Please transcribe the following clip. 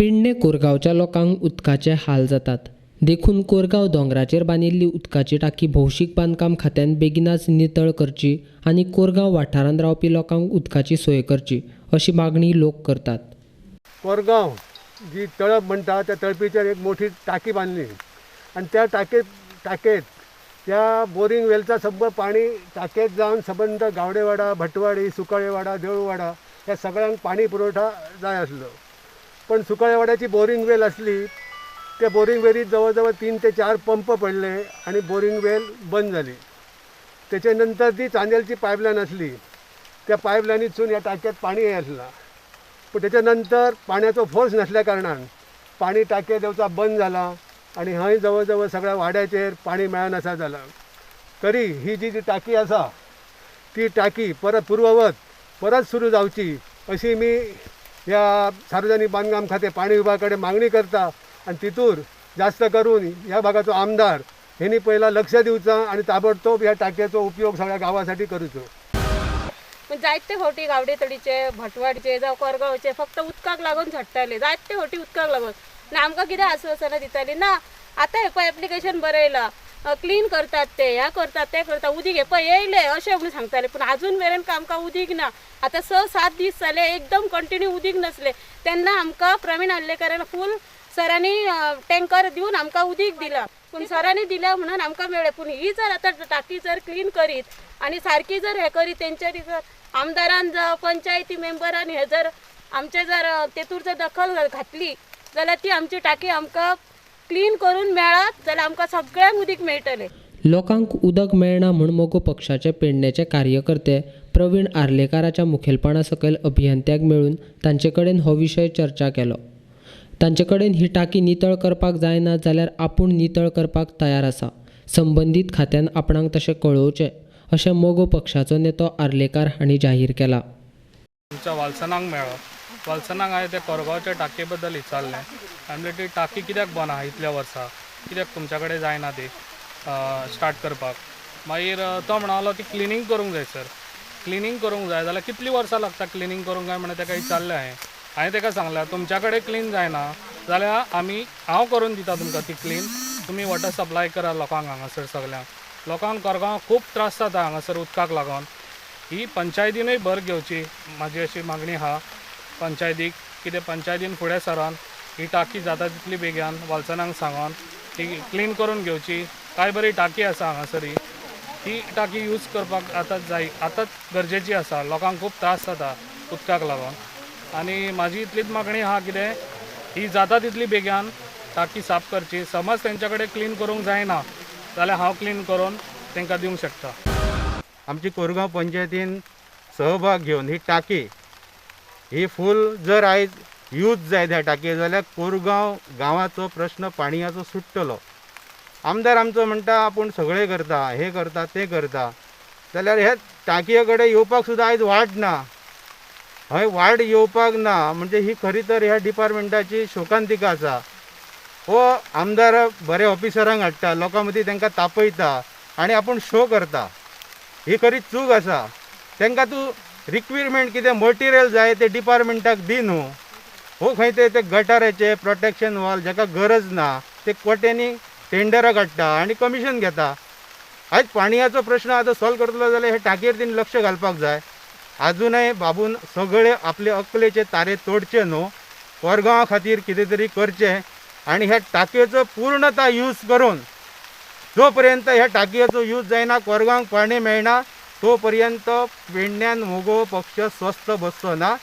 पेडणे कोरगांवच्या लोकांक उदकाचे हाल जातात. देखून कोरगांव दोंगराचेर बांदिल्ली उदकाची टाकी भौशीक बांदकाम खात्यान बेगिनाच नितळ करची आनी कोरगांव वाठारांत रावपी लोकांक उदकाची सोय करची अशी मागणी लोक करतात. कोरगांव जी तळप म्हणटा त्या तळपीचेर एक मोठी टाकी बांधली आणि त्या टाकेत त्या बोरिंग वेलचा सगळं पाणी टाकेत जाऊन संबंध गावडेवाडा, भटवाडी, सुकाळेवाडा, देऊळवाडा या सगळ्यांक पाणी पुरवठा जाय आसलो. पण सुकाळेवाड्याची बोरिंग वेल असली त्या बोरिंग वेलीत जवळजवळ 3 ते 4 पंप पडले आणि बोरिंग वेल बंद झाली. त्याच्यानंतर ती चांदेलची पाईपलाईन असली त्या पाईपलाईनीतून या टाक्यात पाणी येयसला. पण त्याच्यानंतर पाण्याचा फोर्स नसल्या कारणान पाणी टाक्यात येवचा बंद झाला आणि हय जवळजवळ सगळ्या वाड्याचेर पाणी मेळनासा जाला. तरी ही जी टाकी आसा ती टाकी परत सुरू जावची अशी मी या सार्वजनिक बांधकाम खाते पाणी विभागाकडे मागणी करता आणि तितूर जास्त करून ह्या भागाचो आमदार हेनी पहिला लक्ष दिवचा आणि ताबडतोब ह्या टाक्याचो उपयोग सगळ्या गावासाठी करूचो. जायते फावटी गावडेतडीचे, भटवाडीचे जावं कोरगांवचे फक्त उदकाक लागून झडटाले. जायते फावटी उदकाक लागून आनी आमकां कितें आश्वासनां दिताली ना आतां हे पळय एप्लिकेशन बरयलां, क्लीन करतात ते, ह्या करतात ते करतात, उदीक हे पळय येयले अशें म्हणून सांगताले. पूण आजून मेरेन आमकां उदीक ना. आतां 6-7 दीस जाले एकदम कंटिन्यू उदीक नसले. तेन्ना आमकां प्रवीण आल्लेकरान फूल सरांनी टँकर दिवन आमकां उदीक दिलां. पूण सरांनी दिल्या म्हणून आमकां मेळ्ळें. पूण ही जर आतां टाकी जर क्लीन करीत आनी सारकी जर हे करीत तेंच्यांनी जर आमदारान जावं पंचायती मेंबरान हे जर आमचे जर तेतूर जर दखल घातली जाल्यार ती आमची टाकी आमकां क्लीन करून मेळत जाल्यार आमकां सगळ्यांक उदीक मेळटलें. लोकांक उदक मेळना म्हूण मोगो पक्षाचे पेडणेचे कार्यकर्ते प्रवीण आर्लेकाराच्या मुखेलपणा सकयल अभियंत्याक मेळून तांचे कडेन हो विशय चर्चा केलो. तांचे कडेन ही टाकी नितळ करपाक जायना जाल्यार आपूण नितळ करपाक तयार आसा. संबंदीत खात्यान आपणाक तशें कळोवचें अशें मोगो पक्षाचो नेतो आर्लेकार हांणी जाहीर केला. आमच्या वालसनांक मेळ्ळो. वालसनांक हांवें ते कोरगांवच्या टाकये बद्दल विचारलें. आमले ती टाकी कित्याक बंद आहा इतल्या वर्सां, कित्याक तुमच्या कडेन जायना ती स्टार्ट करपाक. मागीर तो म्हणलो की क्लिनींग करूंक जाय सर. क्लिनींग करूंक जाय जाल्यार कितलीं वर्सां लागता क्लिनींग करूंक काय म्हणून ताका विचारलें हांवें ताका सांगलें तुमच्या कडेन क्लीन जायना जाल्यार हांव करून दिता तुमकां ती क्लीन. तुमी वॉटर सप्लाय करा लोकांक हांगासर सगळ्यांक. लोकांक कोरगांव खूब त्रास जाता हांगासर उदकाक लागून. ही पंचायतीनूय भर घेवची म्हाजी अशी मागणी आहा पंचायतीक. कितें पंचायतीन फुडें सरोन ही टाकी जाता तितली बेगीन वालसनांक सांगून ती क्लीन करून घेवची. काय बरी टाकी आसा हांगासर ही टाकी यूज करपाक आतांच गरजेची आसा. लोकांक खूब त्रास जाता उदकाक लागून. आनी म्हाजी इतलीच मागणी आहा कितें ही जाता तितली बेगीन टाकी साफ करची. समज तेंच्या कडेन क्लीन करूंक जायना जाल्यार हांव क्लीन करून तांकां दिवंक शकता. आमची कोरगांव पंचायतीन सहभाग घेवन ही टाकी ही फूल जर आयज यूज जायत ह्या टाकयेक जाल्यार कोरगांव गांवाचो प्रश्न पाणयाचो सुट्टलो. आमदार आमचो म्हणटा आपूण सगळें करता, हे करता ते करता, जाल्यार हे टाकये कडेन येवपाक सुद्दां आयज वाट ना. हय वाट येवपाक ना म्हणजे ही खरी तर ह्या डिपार्टमेंटाची शोकांतिका आसा. हो आमदार बरे ऑफिसरांक हाडटा, लोकां मदीं तांकां तापयता आनी आपूण शो करता. ही खरी चूक आसा. तांकां तूं रिक्वायरमेंट कितें मटेरियल जाय ते डिपार्टमेंटाक दी न्हू. हो खंय ते गटाराचे प्रोटेक्शन वॉल जाका गरज ना ते कोट्यांनी टेंडरां काडटा आनी कमिशन घेता. आयज पाणयाचो प्रश्न आतां सॉल्व करतलो जाल्यार हे टाकयेर तेणी लक्ष घालपाक जाय. आजुनय बाबून सगळे आपले अकलेचे तारे तोडचे न्हू. कोरगांवा खातीर कितें तरी करचें आनी ह्या टाकयेचो पूर्णता यूज करून जो पर्यंत ह्या टाकयेचो यूज जायना कोरगांवाक पाणी मेळना तो पर्यंत पेडण्यान मोगो पक्ष स्वस्थ बसचो ना.